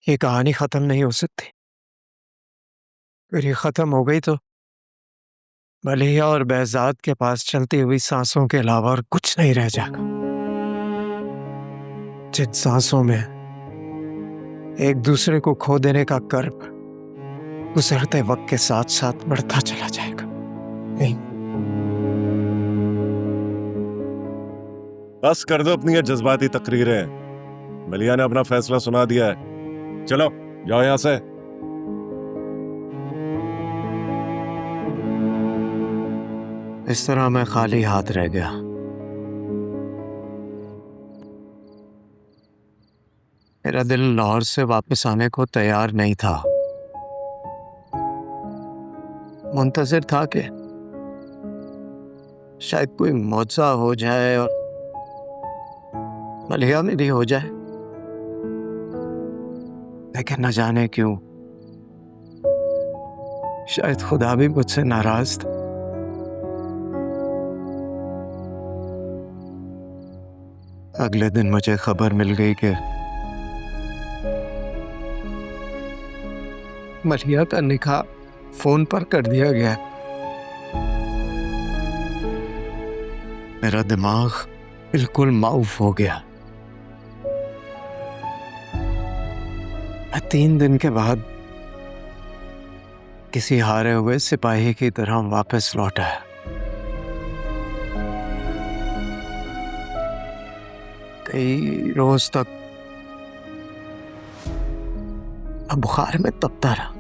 ये कहानी खत्म नहीं हो सकती। अगर ये खत्म हो गई तो मलिया और behzad के पास चलती हुई सांसों के अलावा और कुछ नहीं रह जाएगा। जिन सांसों में एक दूसरे को खो देने का कर्ब गुजरते वक्त के साथ साथ बढ़ता चला जाएगा। नहीं, बस कर दो अपनी ये जज्बाती तकरीरें। मलिया ने अपना फैसला सुना दिया है, चलो जाओ यहां से। इस तरह मैं खाली हाथ रह गया। मेरा दिल लाहौर से वापस आने को तैयार नहीं था। मुंतजिर था कि शायद कोई मौजा हो जाए और मलिया मेरी हो जाए, लेकिन न जाने क्यों शायद खुदा भी मुझसे नाराज था। अगले दिन मुझे खबर मिल गई कि मलिया का निकाह फोन पर कर दिया गया। मेरा दिमाग बिल्कुल माऊफ हो गया। मैं 3 दिन के बाद किसी हारे हुए सिपाही की तरह वापस लौट आया। कई रोज तक बुखार में तपता रहा।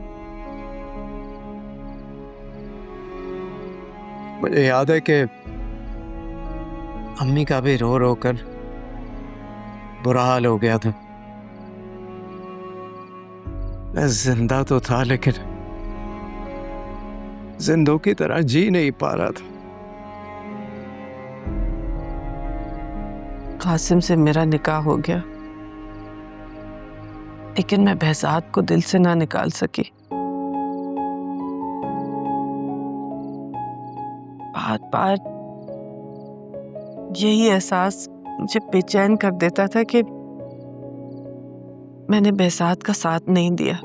मुझे याद है कि अम्मी का भी रो रो कर बुरा हाल हो गया था। मैं जिंदा तो था लेकिन जिंदों की तरह जी नहीं पा रहा था। कासिम से मेरा निकाह हो गया, लेकिन मैं behzad को दिल से ना निकाल सकी। बार बार यही एहसास मुझे बेचैन कर देता था कि मैंने behzad का साथ नहीं दिया।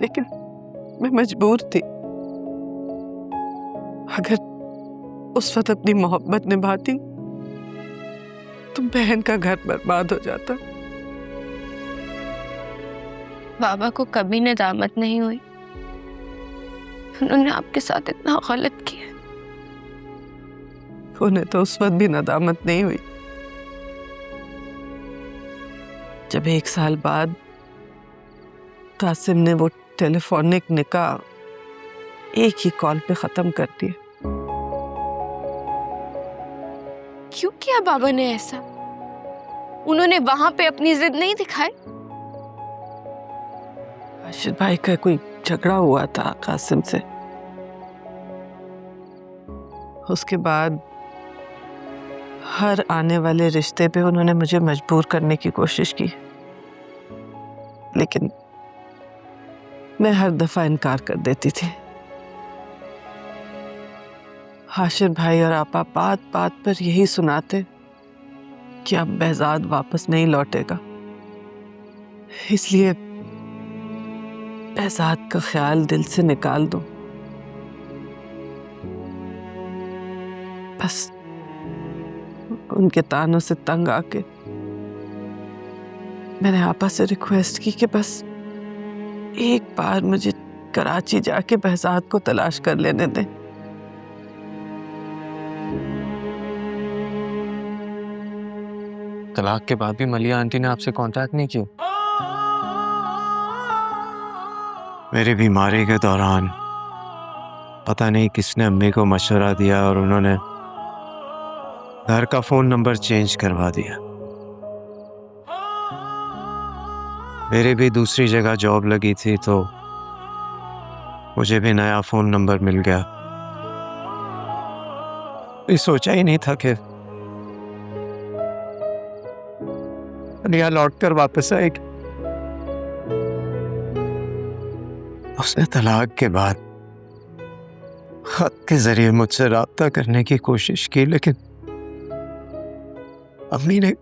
लेकिन मैं मजबूर थी। अगर उस वक्त अपनी मोहब्बत निभाती तो बहन का घर बर्बाद हो जाता। बाबा को कभी नदामत नहीं हुई, उन्होंने आपके साथ इतना गलत किया। उन्हें तो उस वक्त भी नदामत नहीं हुई जब 1 साल बाद कासिम ने वो टेलीफोनिक निकाह एक ही कॉल पे खत्म कर दिया। क्यों किया बाबा ने ऐसा? उन्होंने वहां पे अपनी जिद नहीं दिखाई? राशिद भाई का कोई झगड़ा हुआ था कासिम से। उसके बाद हर आने वाले रिश्ते पे उन्होंने मुझे मजबूर करने की कोशिश की, लेकिन मैं हर दफा इनकार कर देती थी। हाशिर भाई और आपा बात बात पर यही सुनाते कि अब behzad वापस नहीं लौटेगा, इसलिए behzad का ख्याल दिल से निकाल दो। बस उनके तानों से तंग आके मैंने आपा से रिक्वेस्ट की कि बस एक बार मुझे कराची जाके behzad को तलाश कर लेने दें। तलाक के बाद भी मलिया आंटी ने आपसे कांटेक्ट नहीं किया? मेरी बीमारी के दौरान पता नहीं किसने अम्मी को मशवरा दिया और उन्होंने घर का फोन नंबर चेंज करवा दिया। मेरी भी दूसरी जगह जॉब लगी थी तो मुझे भी नया फोन नंबर मिल गया। ये सोचा ही नहीं था कि मलिया लौट कर वापस आएगी। उसने तलाक के बाद खत के जरिए मुझसे राब्ता करने की कोशिश की, लेकिन अम्मी ने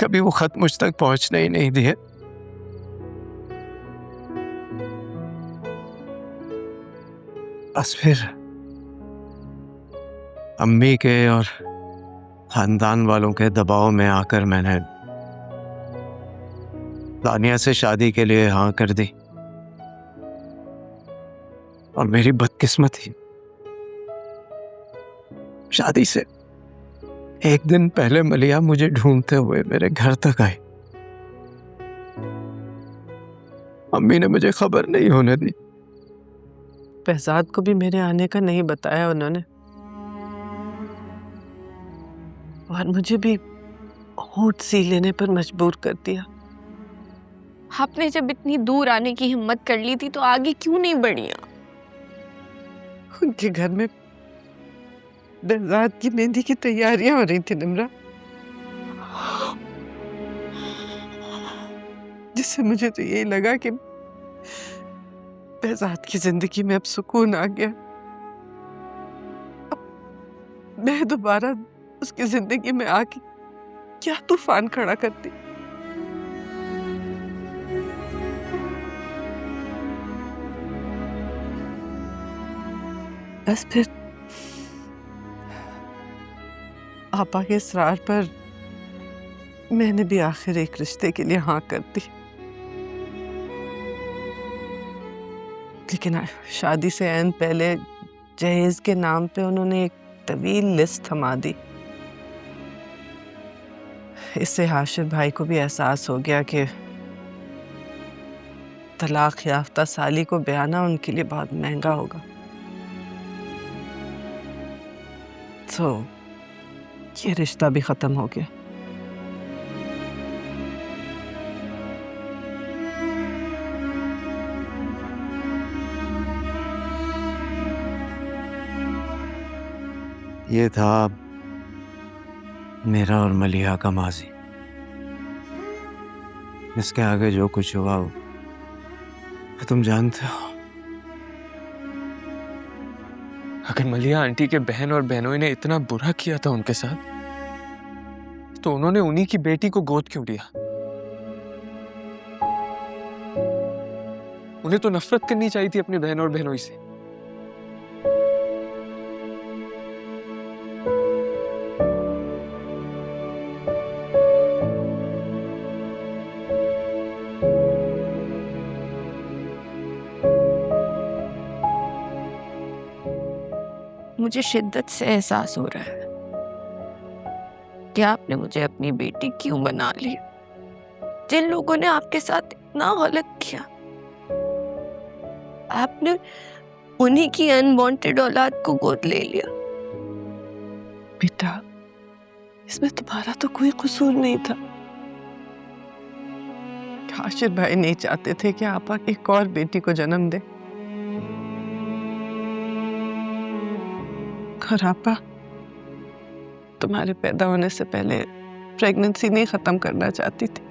कभी वो खत मुझ तक पहुंचने ही नहीं दिए। बस फिर अम्मी के और खानदान वालों के दबाव में आकर मैंने दानिया से शादी के लिए हाँ कर दी। और मेरी बदकिस्मती, शादी से एक दिन पहले मलिया मुझे ढूंढते हुए मेरे घर तक आई। अम्मी ने मुझे खबर नहीं होने दी। behzad को भी मेरे आने का नहीं बताया उन्होंने, और मुझे भी होठ सी लेने पर मजबूर कर दिया। आपने जब इतनी दूर आने की हिम्मत कर ली थी तो आगे क्यों नहीं बढ़ी आप? उनके घर में behzad की मेहंदी की तैयारियां हो रही थी निम्रा, जिससे मुझे तो यही लगा कि behzad की जिंदगी में अब सुकून आ गया। अब मैं दोबारा उसकी जिंदगी में आके क्या तूफान खड़ा करती। बस फिर आपा के इसरार पर मैंने भी आखिर एक रिश्ते के लिए हाँ कर दी। लेकिन शादी से ऐन पहले जहेज के नाम पे उन्होंने एक तवील लिस्ट थमा दी। इससे हाशिर भाई को भी एहसास हो गया कि तलाक याफ्ता साली को ब्याना उनके लिए बहुत महंगा होगा। तो ये रिश्ता भी खत्म हो गया। ये था मेरा और मलिहा का माजी। इसके आगे जो कुछ हुआ वो तुम जानते हो। अगर मलिया आंटी के बहन और बहनोई ने इतना बुरा किया था उनके साथ, तो उन्होंने उन्हीं की बेटी को गोद क्यों लिया? उन्हें तो नफरत करनी चाहिए थी अपनी बहन और बहनोई से। मुझे शिद्दत से एहसास हो रहा है कि आपने मुझे अपनी बेटी क्यों बना ली। जिन लोगों ने आपके साथ इतना गलत किया, आपने उन्हीं की अनवांटेड औलाद को गोद ले लिया। बेटा, इसमें तुम्हारा तो कोई कसूर नहीं था। हाशिर भाई नहीं चाहते थे कि आपा एक और बेटी को जन्म दे। और आपा तुम्हारे पैदा होने से पहले प्रेगनेंसी नहीं खत्म करना चाहती थी।